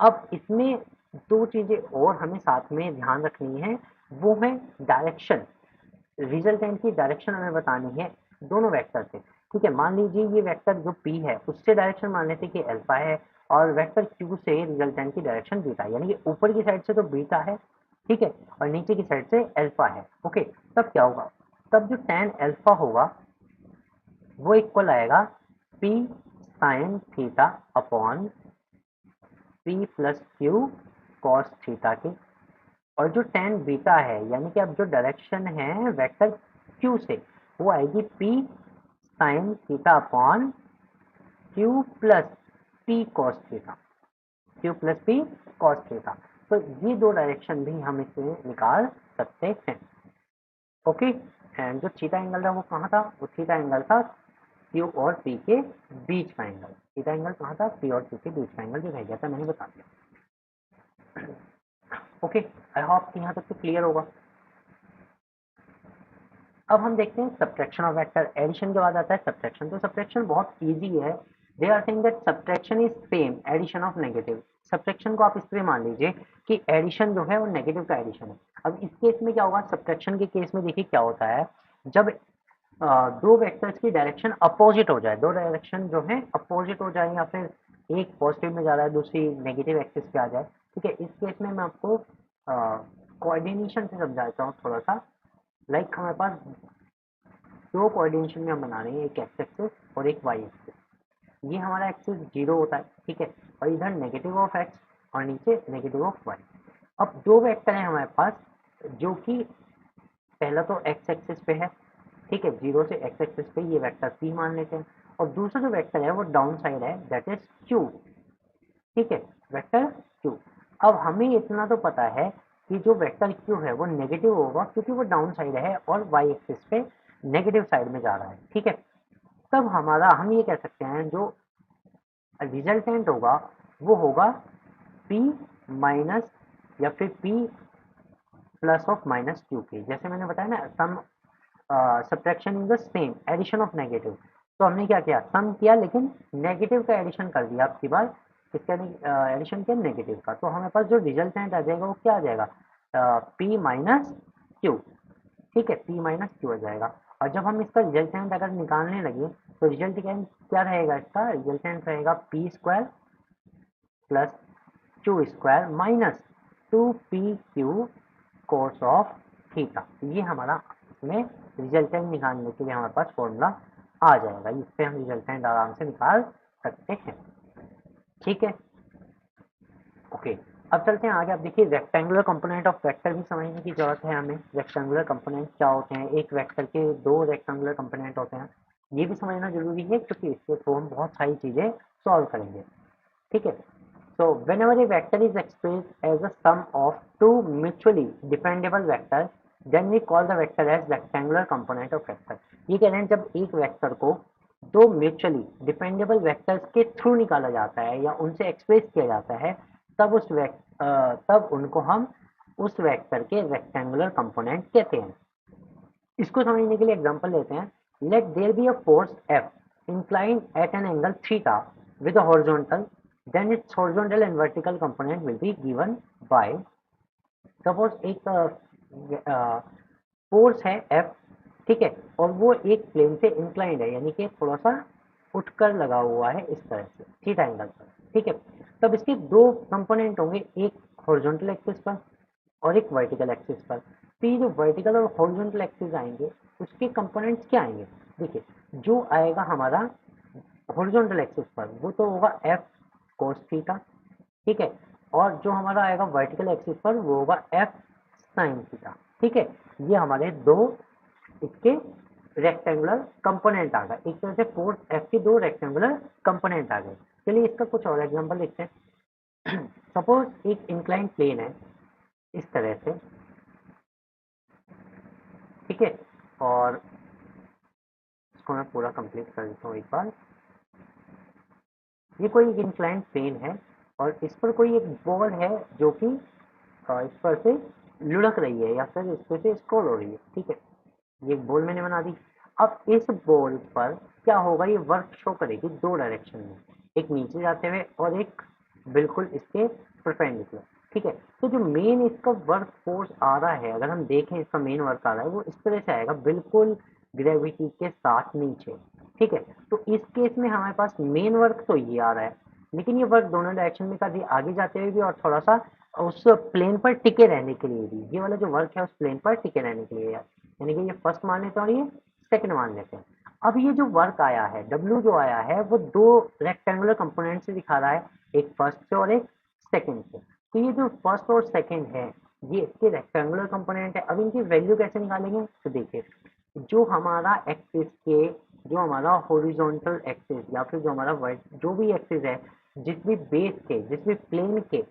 अब इसमें दो चीजें और हमें साथ में ध्यान रखनी है, वो है डायरेक्शन। रिजल्टेंट की डायरेक्शन हमें बतानी है दोनों वेक्टर से। ठीक है, मान लीजिए ये वेक्टर जो p है उससे डायरेक्शन मान लेते हैं कि अल्फा है, और वेक्टर q से रिजल्टेंट की डायरेक्शन बीटा है, यानी कि ऊपर की साइड से तो बीटा है, ठीक है, और नीचे की साइड से अल्फा है। ओके, तब क्या होगा, तब जो tan अल्फा होगा वो इक्वल आएगा p sign theta upon p plus Q cos theta के। और जो tan बीटा है, यानी कि अब जो डायरेक्शन है वेक्टर q से, वो आएगी p sign theta upon Q plus P cos theta, Q plus P cos theta. तो ये दो डायरेक्शन भी हम इसमें निकाल सकते हैं। ओके, एंड जो थीटा एंगल था वो कहाँ था, वो थीटा एंगल था क्यू और पी के बीच का एंगल। थीटा एंगल कहाँ था, पी और क्यू के बीच का एंगल जो रह गया था मैंने बता दिया। ओके, आई होप यहाँ तक तो क्लियर होगा। अब हम देखते हैं सब्ट्रैक्शन ऑफ वेक्टर। एडिशन के बाद आता है सब्ट्रैक्शन। तो सब्ट्रैक्शन बहुत इजी है। They are saying that subtraction is same addition of negative. Subtraction को आप इस तरह मान लीजिए कि एडिशन जो है वो नेगेटिव का एडिशन है। अब इस केस में क्या होगा, सब्ट्रैक्शन के केस में देखिए क्या होता है, जब दो वेक्टर्स की डायरेक्शन अपोजिट हो जाए, दो डायरेक्शन जो है अपोजिट हो जाए, या फिर एक पॉजिटिव में जा रहा है दूसरी नेगेटिव एक्सिस पे आ जाए, ठीक है, इस केस में मैं आपको कोऑर्डिनेशन से समझाता हूँ थोड़ा सा। लाइक हमारे पास दो कोऑर्डिनेशन में हम बना रहे हैं, एक एक्स एक्सिस और एक वाई एक्सिस। ये हमारा एक्सिस 0 होता है, ठीक है, और इधर नेगेटिव ऑफ एक्स और नीचे नेगेटिव ऑफ वाई। अब दो वेक्टर है हमारे पास, जो कि पहला तो एक्स एक्सिस पे है, ठीक है, 0 से एक्स एक्सिस पे ये वेक्टर पी मान लेते हैं, और दूसरा जो वेक्टर है वो डाउन साइड है, दैट इज क्यू, ठीक है, वेक्टर क्यू। अब हमें इतना तो पता है कि जो वेक्टर क्यू है वो नेगेटिव होगा, क्योंकि वो डाउन साइड है और वाई एक्सिस पे नेगेटिव साइड में जा रहा है, ठीक है। तब हमारा हम ये कह सकते हैं जो रिजल्टेंट होगा वो होगा p माइनस या फिर p plus of minus q के। जैसे मैंने बताया ना, some subtraction in the same addition of negative. तो हमने क्या किया, सम किया लेकिन नेगेटिव का एडिशन कर दिया आपकी बार, किसका एडिशन किया, नेगेटिव का। तो हमारे पास जो रिजल्टेंट आ जाएगा वो क्या आ जाएगा, p माइनस क्यू, ठीक है, p माइनस क्यू आ जाएगा। और जब हम इसका रिजल्टेंट अगर निकालने लगे तो रिजल्टेंट क्या रहेगा, इसका रिजल्टेंट रहेगा P square plus Q square minus 2pq cos of theta. ये हमारा इसमें रिजल्टेंट निकालने के लिए हमारे पास फॉर्मूला आ जाएगा, इससे हम रिजल्टेंट आराम से निकाल सकते हैं, ठीक है। ओके, अब चलते हैं आगे। आप देखिए रेक्टेंगुलर कंपोनेंट ऑफ वेक्टर भी समझने की जरूरत है हमें। रेक्टेंगुलर कंपोनेंट क्या होते हैं, एक वेक्टर के दो रेक्टेंगुलर कंपोनेंट होते हैं, ये भी समझना जरूरी है, क्योंकि इसके थ्रू हम बहुत सारी चीजें सॉल्व करेंगे, ठीक है। So whenever a vector is expressed as a sum of two mutually dependable vectors, then we call the vector as rectangular component of vector। ये कह रहे हैं जब एक वेक्टर को दो म्यूचुअली डिपेंडेबल वेक्टर्स के थ्रू निकाला जाता है या उनसे एक्सप्रेस किया जाता है, तब तब उनको हम उस वेक्टर के रेक्टेंगुलर कंपोनेंट कहते हैं। इसको समझने के लिए एग्जांपल लेते हैं। Let there be a force F inclined at an angle theta with a horizontal, then its horizontal and vertical component will be given by, suppose एक फोर्स है एफ, ठीक है, और वो एक प्लेन से इंक्लाइंड है, यानी कि थोड़ा सा उठकर लगा हुआ है इस तरह से थीटा एंगल पर, ठीक है। तब इसके दो कंपोनेंट होंगे, एक हॉरिजॉन्टल एक्सिस पर और एक वर्टिकल एक्सिस पर। तो ये जो वर्टिकल और हॉरिजॉन्टल एक्सिस आएंगे उसके कंपोनेंट्स क्या आएंगे, देखिए, जो आएगा हमारा हॉरिजॉन्टल एक्सिस पर वो तो होगा एफ कोस थीटा, ठीक है, और जो हमारा आएगा वर्टिकल एक्सिस पर वो होगा एफ साइन थीटा, ठीक है। ये हमारे दो इसके रेक्टेंगुलर कंपोनेंट आ गए, एक तरह से फोर्स एफ के दो रेक्टेंगुलर कंपोनेंट आ गए। चलिए इसका कुछ और एग्जांपल देखते हैं। सपोज एक इंक्लाइन प्लेन है इस तरह से, ठीक है, और इसको मैं पूरा कंप्लीट कर देता हूँ एक बार। ये कोई इंक्लाइन प्लेन है और इस पर कोई एक बॉल है जो कि इस पर से लुढ़क रही है या फिर इस पर से स्क्रॉल हो रही है, ठीक है, ये एक बॉल मैंने बना दी। अब इस बॉल पर क्या होगा, ये वर्क शो करेगी दो डायरेक्शन में, एक नीचे जाते हुए और एक बिल्कुल इसके परपेंडिकुलर। ठीक है, तो जो मेन इसका वर्क फोर्स आ रहा है, अगर हम देखें इसका मेन वर्क आ रहा है वो इस तरह से आएगा, बिल्कुल ग्रेविटी के साथ नीचे। ठीक है, तो इस केस में हमारे पास मेन वर्क तो ये आ रहा है, लेकिन ये वर्क दोनों डायरेक्शन में कर रही है, आगे जाते हुए भी और थोड़ा सा उस प्लेन पर टिके रहने के लिए भी। ये वाला जो वर्क है उस प्लेन पर टिके रहने के लिए, यानी कि ये फर्स्ट मान लेते हैं और ये सेकंड मान लेते हैं। अब ये जो वर्क आया है, W जो आया है, वो दो रेक्टेंगुलर कंपोनेंट से दिखा रहा है, एक फर्स्ट से और एक सेकंड से। तो ये जो फर्स्ट और सेकंड है, ये इसके रेक्टेंगुलर कंपोनेंट है। अब इनकी वैल्यू कैसे निकालेंगे, तो देखिए, जो हमारा एक्सिस के, जो हमारा हॉरिजॉन्टल एक्सिस या फिर जो हमारा जो भी एक्सिस है, जिस भी बेस के, जिस भी प्लेन के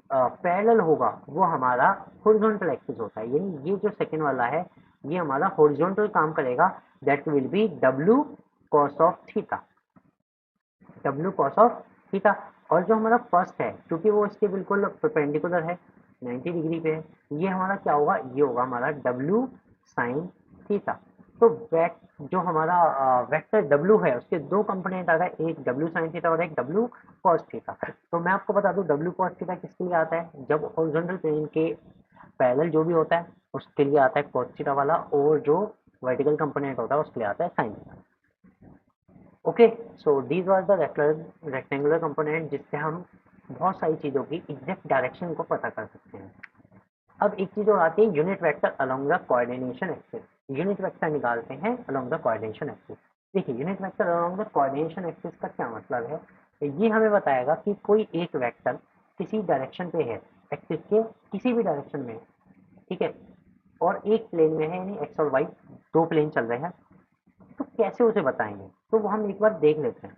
पैरेलल होगा, वो हमारा हॉरिजॉन्टल एक्सिस होता है। यानी ये जो सेकंड वाला है, ये हमारा हॉरिजॉन्टल काम करेगा, that will be W cos of theta, W cos of theta. और जो हमारा फर्स्ट है, क्योंकि वो इसके बिल्कुल परपेंडिकुलर है, 90 डिग्री पे है, ये हमारा क्या होगा, ये होगा हमारा W sin थीटा। तो जो हमारा वेक्टर W है, उसके दो कंपोनेंट आ गए, एक W sin थीटा और एक W cos थीटा। तो मैं आपको बता दूं W cos थीटा किसके लिए आता है, जब हॉरिजॉन्टल प्लेन के पैरेलल जो भी होता है उसके लिए आता है cos थीटा वाला, और जो वर्टिकल कंपोनेंट होता है उसके लिए आता है sin theta. Okay, so these are the rectangular component जिससे हम बहुत सारी चीज़ों की एग्जैक्ट डायरेक्शन को पता कर सकते हैं। अब एक चीज़ और आती है, unit vector along the coordination axis. Unit vector निकालते हैं अलोंग द कोऑर्डिनेशन एक्सिस। देखिए, unit vector along the coordination axis का क्या मतलब है, ये हमें बताएगा कि कोई एक वेक्टर किसी डायरेक्शन पे है, एक्सिस के किसी भी डायरेक्शन में है, ठीक है, और एक प्लेन में है, यानी एक्स और वाई दो प्लेन चल रहे हैं, तो कैसे उसे बताएंगे, तो वो हम एक बार देख लेते हैं।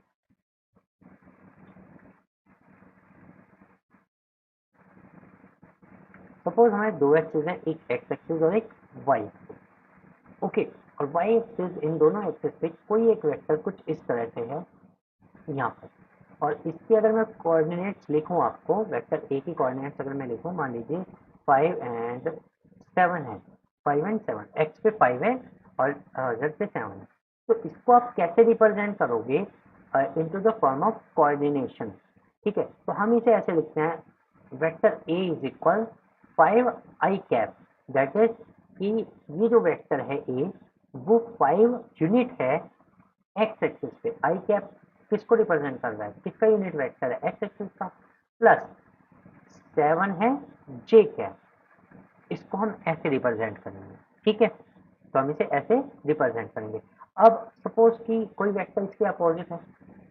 सपोज हमारे दो एक्सिस हैं, एक एक्स एक्सिस और एक वाई एक्सिस। ओके, और वाई एक्सिस, इन दोनों एक्सिस पे कोई एक वेक्टर कुछ इस तरह से है यहाँ पर, और इसके अगर मैं कोऑर्डिनेट्स लिखूँ आपको, वेक्टर ए की कोऑर्डिनेट्स अगर मैं लिखूँ, मान लीजिए 5 एंड 7 है, 5 एंड 7, एक्स पे 5 है और जेड पे 7 है, तो इसको आप कैसे रिप्रेजेंट करोगे into the form of coordination. ठीक है, तो हम इसे ऐसे लिखते हैं, vector a is equal 5 I cap, that is कि ये जो वेक्टर है ए, वो 5 यूनिट है एक्स एक्सिस पे। आई कैप किसको रिप्रेजेंट कर रहा है, किसका यूनिट वेक्टर है, एक्स एक्सिस का, प्लस 7 है जे कैप, इसको हम ऐसे रिप्रेजेंट करेंगे। ठीक है, तो हम इसे ऐसे रिप्रेजेंट करेंगे। अब सपोज कि कोई वेक्टर इसके अपोजिट है,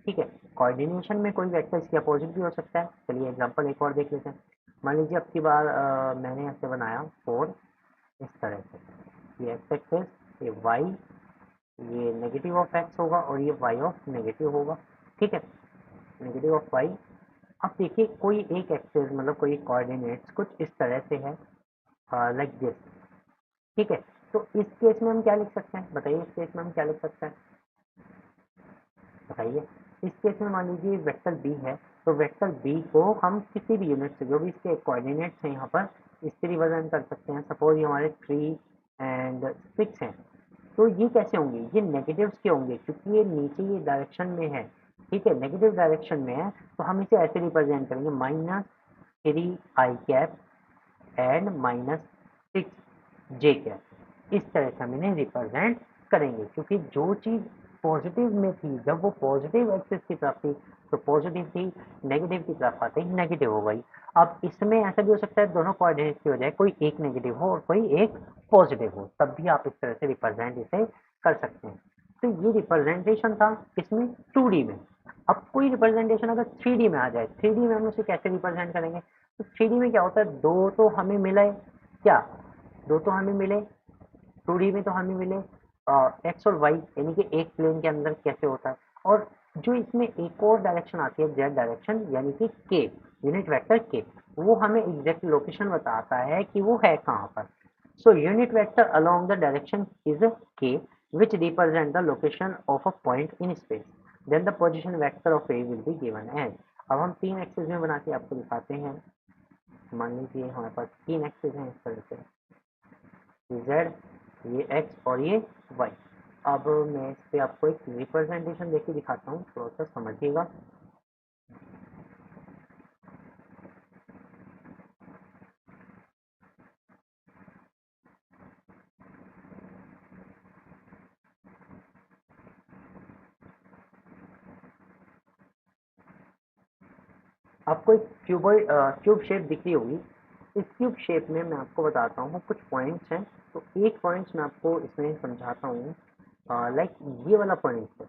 ठीक है, कोऑर्डिनेशन में कोई वेक्टर इसके अपोजिट भी हो सकता है। चलिए एग्जांपल एक और देख लेते हैं। मान लीजिए अब की बार मैंने ऐसे बनाया 4 इस तरह से, ये एक्स एक्सिस, ये वाई, ये नेगेटिव ऑफ एक्स होगा और ये वाई ऑफ नेगेटिव होगा। ठीक है, नेगेटिव ऑफ वाई। अब देखिए, कोई एक एक्सिस मतलब कोई कोऑर्डिनेट्स कुछ इस तरह से है, लाइक दिस। ठीक है, तो इस केस में हम क्या लिख सकते हैं, बताइए, इस केस में हम क्या लिख सकते हैं, बताइए। इस केस में मान लीजिए वेक्टर बी है, तो वेक्टर बी को हम किसी भी यूनिट से, जो भी इसके कोऑर्डिनेट्स हैं यहाँ पर, इससे रिप्रेजेंट कर सकते हैं। सपोज ये हमारे 3 एंड 6 हैं, तो ये कैसे होंगे, ये नेगेटिव्स के होंगे, क्योंकि ये नीचे ये डायरेक्शन में है। ठीक है, नेगेटिव डायरेक्शन में है, तो हम इसे ऐसे रिप्रेजेंट करेंगे, -3 आई कैप एंड -6 जे कैप। इस तरह से हम इन्हें रिप्रेजेंट करेंगे, क्योंकि जो चीज़ पॉजिटिव में थी, जब वो पॉजिटिव एक्सिस की तरफ थी तो पॉजिटिव थी, नेगेटिव की तरफ आते ही नेगेटिव हो गई। अब इसमें ऐसा भी हो सकता है, दोनों कोऑर्डिनेट की बजाय कोई एक नेगेटिव हो और कोई एक पॉजिटिव हो, तब भी आप इस तरह से रिप्रेजेंट इसे कर सकते हैं। तो ये रिप्रेजेंटेशन था इसमें 2D में। अब कोई रिप्रेजेंटेशन अगर 3D में आ जाए, 3D में हम उसे कैसे रिप्रेजेंट करेंगे, तो 3D में क्या होता है, दो तो हमें मिले, क्या, दो तो हमें मिले, 2D में तो हमें मिले एक्स और वाई, यानी कि एक प्लेन के अंदर कैसे होता है, और जो इसमें एक और डायरेक्शन आती है जेड डायरेक्शन, यानी कि के, यूनिट वेक्टर के, वो हमें एग्जैक्ट लोकेशन बताता है कि वो है कहाँ पर। So unit vector along the direction is के, which represent the location of a point in space, then the position vector of A will be given as। अब हम तीन एक्सिस में बना के आपको दिखाते हैं। मान लीजिए हमारे पास तीन एक्सिस हैं इस तरह से, ये z, ये x और ये y। अब मैं इस पे आपको एक रिप्रेजेंटेशन देके दिखाता हूँ, थोड़ा सा समझिएगा। आपको एक क्यूब शेप दिख रही होगी। इस क्यूब शेप में मैं आपको बताता हूँ कुछ पॉइंट्स हैं। तो एक पॉइंट्स मैं आपको इसमें समझाता हूँ। लाइक ये वाला पॉइंट है,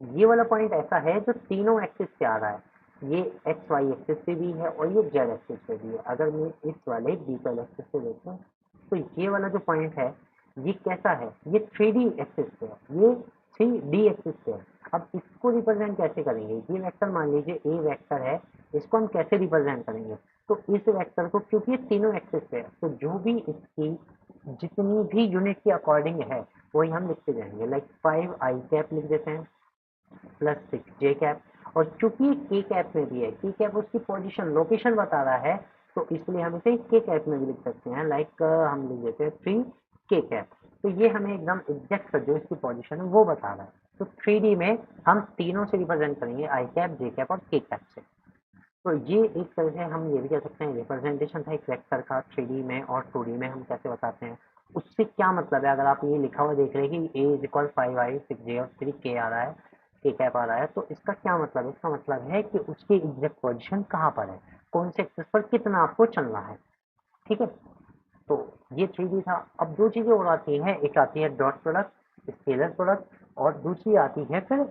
ये वाला पॉइंट ऐसा है जो तीनों एक्सिस से आ रहा है। ये एक्स वाई एक्सिस से भी है और ये जेड एक्सिस से भी है। अगर मैं इस वाले बी वाले एक्सिस से देखूँ तो ये वाला जो पॉइंट है ये कैसा है, ये 3D एक्सिस पे है, ये 3D एक्सिस पे है। अब इसको रिप्रेजेंट कैसे करेंगे, ये वेक्टर मान लीजिए ए वेक्टर है, इसको हम कैसे रिप्रेजेंट करेंगे। तो इस वेक्टर को, क्योंकि ये तीनों एक्सिस पे है, तो जो भी इसकी जितनी भी यूनिट के अकॉर्डिंग है वही हम लिखते जाएंगे। लाइक 5 आई कैप लिख देते हैं प्लस 6 जे कैप। और चूंकि के कैप में भी है, के कैप उसकी पोजीशन लोकेशन बता रहा है, तो इसलिए हम इसे के कैप में भी लिख सकते हैं। लाइक हम लिख देते हैं 3 के कैप। तो ये हमें एकदम एग्जैक्ट जो इसकी पोजीशन है वो बता रहा है। तो 3D में हम तीनों से रिप्रेजेंट करेंगे, आई कैप, जे कैप और के कैप से। तो ये एक तरह से हम ये भी कह सकते हैं रिप्रेजेंटेशन था एक वेक्टर का 3D में। और 2D में हम कैसे बताते हैं, उससे क्या मतलब है। अगर आप ये लिखा हुआ देख रहे हैं कि ए इज इक्वल 5i6j और 3k आ रहा है, के कैप आ रहा है, तो इसका क्या मतलब है। इसका मतलब है कि उसकी एग्जैक्ट पोजीशन कहाँ पर है, कौन से एक्सिस पर कितना आपको चलना है। ठीक है, तो ये 3D था। अब दो चीजें और आती हैं, एक आती है डॉट प्रोडक्ट, स्केलर प्रोडक्ट, और दूसरी आती है फिर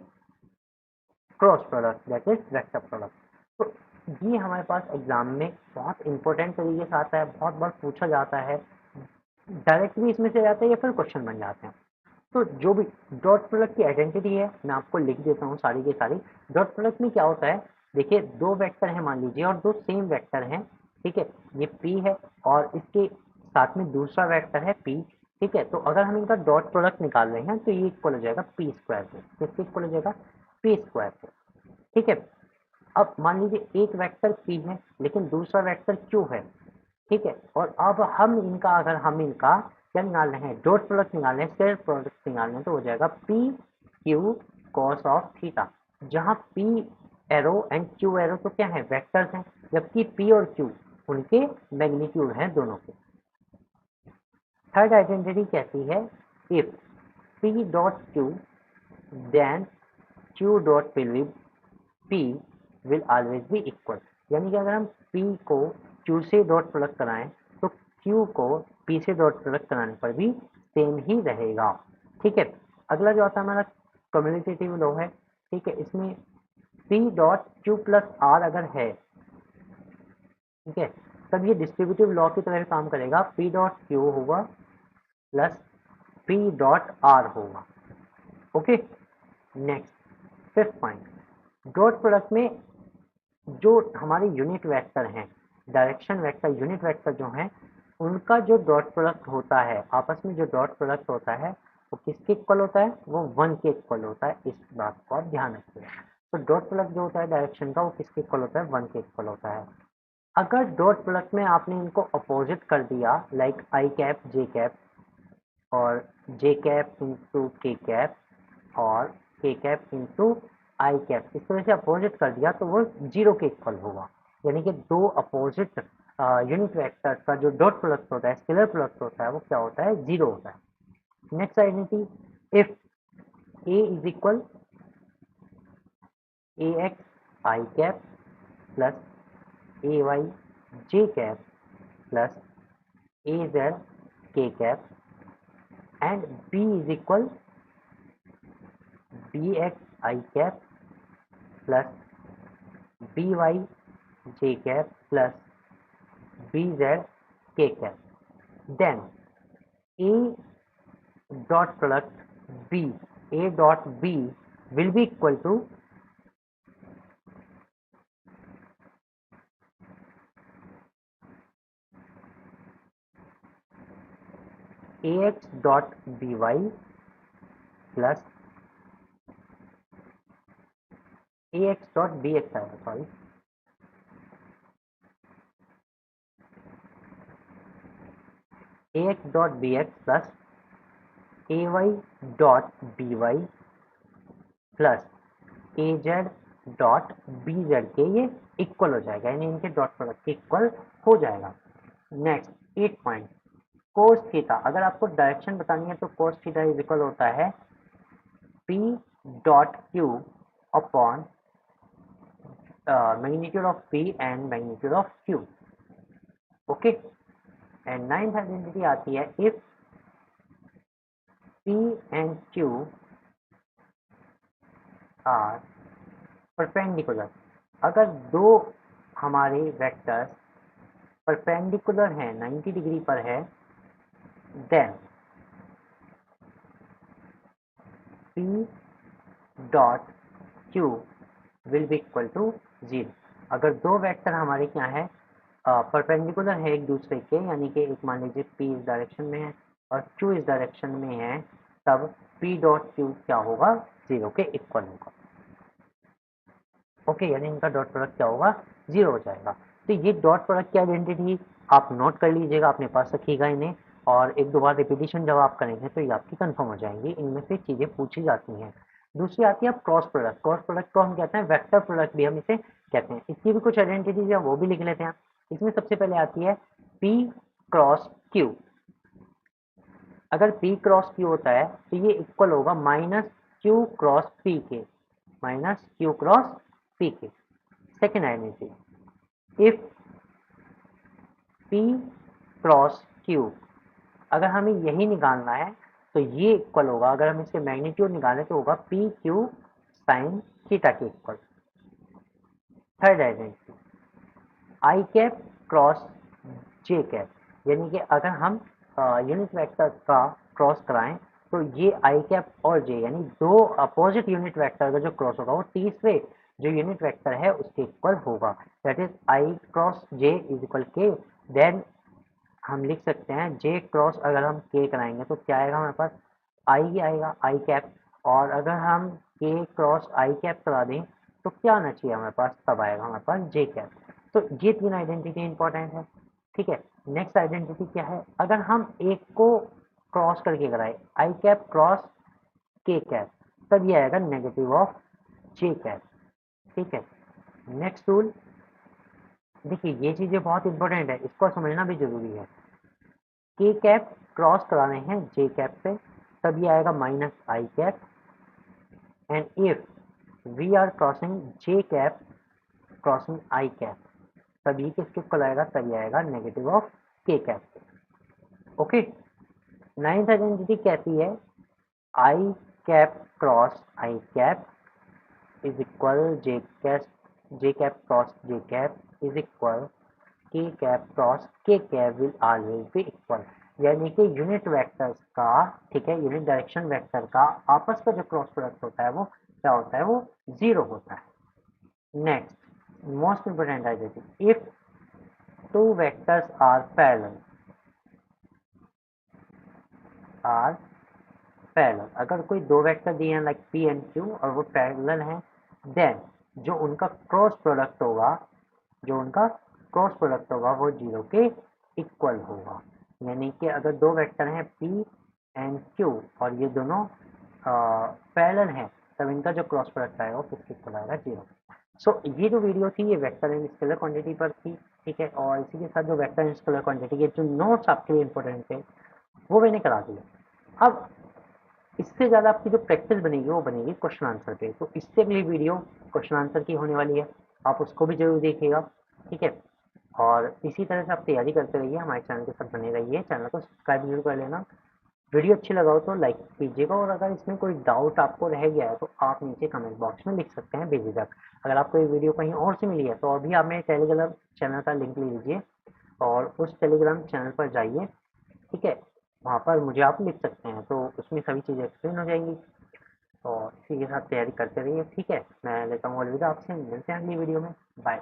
cross product, that is vector product. तो ये हमारे पास एग्जाम में बहुत इंपॉर्टेंट तरीके से आता है, बहुत बार पूछा जाता है, डायरेक्टली इसमें से जाता है या फिर क्वेश्चन बन जाते हैं। तो जो भी डॉट प्रोडक्ट की आइडेंटिटी है मैं आपको लिख देता हूँ सारी की सारी। डॉट प्रोडक्ट में क्या होता है, देखिए दो वेक्टर हैं मान लीजिए और दो सेम वेक्टर हैं। ठीक है, ये P है और इसके साथ में दूसरा वेक्टर है P। ठीक है, तो अगर हम इनका डॉट प्रोडक्ट निकाल रहे हैं तो ये इक्वल हो जाएगा P स्क्वायर पे। किसके इक्वल हो जाएगा, P स्क्वायर पे। ठीक है, अब मान लीजिए एक वेक्टर P है लेकिन दूसरा वेक्टर Q है। ठीक है, और अब हम इनका क्या निकाल रहे हैं, डॉट प्रोडक्ट निकाल रहे हैं, स्क्वायर प्रोडक्ट निकाल रहे हैं, तो हो जाएगा p q cos of theta. जहां p arrow and q arrow तो क्या है, वेक्टर्स हैं, जबकि पी और क्यू उनके मैग्नीट्यूड हैं दोनों के। थर्ड आइडेंटिटी कहती है if P dot Q then Q dot P will always be equal. यानी कि अगर हम P को Q से डॉट प्रोडक्ट कराएं तो Q को P से डॉट प्रोडक्ट कराने पर भी सेम ही रहेगा। ठीक है, अगला जो आता है हमारा कम्युनिटेटिव लॉ है। ठीक है, इसमें P dot Q plus R अगर है, ठीक है, तब ये डिस्ट्रीब्यूटिव लॉ की तरह काम करेगा। P डॉट Q होगा प्लस P डॉट R होगा। Okay, next fifth point, dot product में जो हमारे यूनिट वेक्टर हैं, डायरेक्शन वेक्टर, यूनिट वेक्टर जो हैं, उनका जो डॉट प्रोडक्ट होता है, आपस में जो डॉट प्रोडक्ट होता है वो किसके इक्वल होता है, वो 1 के इक्वल होता है। इस बात को आप ध्यान रखिए। तो डॉट प्रोडक्ट जो होता है डायरेक्शन का वो किसके इक्वल होता है, 1 के इक्वल होता है। अगर डॉट प्रोडक्ट में आपने इनको अपोजिट कर दिया, like I cap J cap और जे कैप इंटू के कैप और के कैप इंटू आई कैप, इस तरह से अपोजिट कर दिया तो वो 0 के इक्वल होगा। यानी कि दो अपोजिट यूनिट वेक्टर का जो डॉट प्रोडक्ट होता है, स्केलर प्रोडक्ट होता है, वो क्या होता है, 0 होता है। Next identity, if a is equal a x i cap plus a y j cap plus a z k cap and b is equal b x i cap plus b y j cap plus b Z k cap, then a dot product b, a dot b will be equal to ax dot by plus ax dot bx आएगा, sorry, ax dot bx plus ay dot by plus az dot B Z के ये equal हो जाएगा, यानी इनके dot product के equal हो जाएगा। Next 8 point, cos theta. अगर आपको डायरेक्शन बतानी है तो कोस थीटा इज इक्वल होता है P dot Q upon magnitude of P and magnitude of Q. Okay, and ninth identity आती है if P and Q are perpendicular. अगर दो हमारे वेक्टर्स परपेंडिकुलर हैं 90 डिग्री पर है then P dot Q will be equal to 0. अगर दो वेक्टर हमारे क्या है परपेंडिकुलर है एक दूसरे के, यानी कि एक मान लीजिए P इस डायरेक्शन में है और Q इस डायरेक्शन में है, तब P डॉट Q क्या होगा 0 के इक्वल होगा. ओके, यानी इनका डॉट प्रोडक्ट क्या होगा 0 हो जाएगा. तो ये डॉट प्रोडक्ट की आइडेंटिटी आप नोट कर लीजिएगा, अपने पास रखिएगा इन्हें, और एक दो बार रिपीटिशन जब आप करेंगे तो ये आपकी कंफर्म हो जाएंगी. इनमें से चीज़ें पूछी जाती हैं. दूसरी आती है क्रॉस प्रोडक्ट. क्रॉस प्रोडक्ट को हम कहते हैं वेक्टर प्रोडक्ट भी हम इसे कहते हैं. इसकी भी कुछ आइडेंटिटीज है, वो भी लिख लेते हैं. इसमें सबसे पहले आती है P क्रॉस Q. अगर P क्रॉस Q होता है तो ये इक्वल होगा माइनस Q क्रॉस P के, माइनस Q क्रॉस P के. Second identity if P cross Q, अगर हमें यही निकालना है तो ये इक्वल होगा, अगर हम इसके मैग्नीट्यूड निकालें तो होगा पी क्यू साइन थीटा के इक्वल. थर्ड आइडेंटिटी आई कैप क्रॉस जे कैप, यानी कि अगर हम यूनिट वेक्टर का क्रॉस कराएं तो ये आई कैप और जे, यानी दो अपोजिट यूनिट वेक्टर का जो क्रॉस होगा वो तीसरे जो यूनिट वेक्टर है उसके इक्वल होगा. That is I cross J is equal के. देन हम लिख सकते हैं जे क्रॉस, अगर हम के कराएंगे तो क्या आएगा हमारे पास आई ही आएगा, आई कैप. और अगर हम के क्रॉस आई कैप करा दें तो क्या आना चाहिए हमारे पास, तब आएगा हमारे पास जे कैप. तो ये तीन आइडेंटिटी इंपॉर्टेंट है. ठीक है, नेक्स्ट आइडेंटिटी क्या है, अगर हम एक को क्रॉस करके कराए आई कैप क्रॉस के कैप, तब ये आएगा नेगेटिव ऑफ जे कैप. ठीक है, नेक्स्ट रूल देखिए, ये चीज़ें बहुत इंपॉर्टेंट है, इसको समझना भी जरूरी है. के कैप क्रॉस कराने हैं जे कैप से, तब ये आएगा minus i cap. And if we are crossing j cap crossing i cap, तब ये किसके इक्वल आएगा, तब ये आएगा negative of k cap. Okay, ninth identity कहती है i cap cross i cap is equal j cap cross j cap is equal k cap cross k cap will always be equal. यानी कि unit vectors का, ठीक है, unit direction vector का आपस का जो क्रॉस प्रोडक्ट होता है वो क्या होता है, वो 0 होता है. Next most important identity if two vectors are parallel, अगर कोई दो वेक्टर दिए हैं लाइक पी एंड क्यू और वो पैरेलल हैं, देन जो उनका क्रॉस प्रोडक्ट होगा, वो 0 के इक्वल होगा. यानी कि अगर दो वेक्टर हैं P एंड Q और ये दोनों पैरेलल हैं, तब इनका जो क्रॉस प्रोडक्ट आएगा वो किसके इक्वल आएगा, 0. सो ये जो वीडियो थी ये वेक्टर एंड स्केलर क्वांटिटी पर थी. ठीक है, और इसी के साथ जो वेक्टर एंड स्केलर क्वांटिटी के जो नोट्स आपके लिए इंपॉर्टेंट थे वो मैंने करा दिए. अब इससे ज़्यादा आपकी जो प्रैक्टिस बनेगी वो बनेगी क्वेश्चन आंसर पे. तो इससे अगली वीडियो क्वेश्चन आंसर की होने वाली है, आप उसको भी जरूर देखिएगा. ठीक है, और इसी तरह से आप तैयारी करते रहिए, हमारे चैनल के साथ बने रहिए. चैनल को सब्सक्राइब जरूर कर लेना. वीडियो अच्छी लगा हो तो लाइक कीजिएगा, और अगर इसमें कोई डाउट आपको रह गया है तो आप नीचे कमेंट बॉक्स में लिख सकते हैं बेझिझक. अगर आपको ये वीडियो कहीं और से मिली है तो अभी आप मेरे टेलीग्राम चैनल का लिंक ले लीजिए और उस टेलीग्राम चैनल पर जाइए. ठीक है, वहाँ पर मुझे आप लिख सकते हैं, तो उसमें सभी चीज़ें एक्सप्लेन हो जाएंगी. और इसी के साथ तैयारी करते रहिए. ठीक है, मैं लेता हूँ अलविदा आपसे, मिलते हैं अगली वीडियो में. बाय.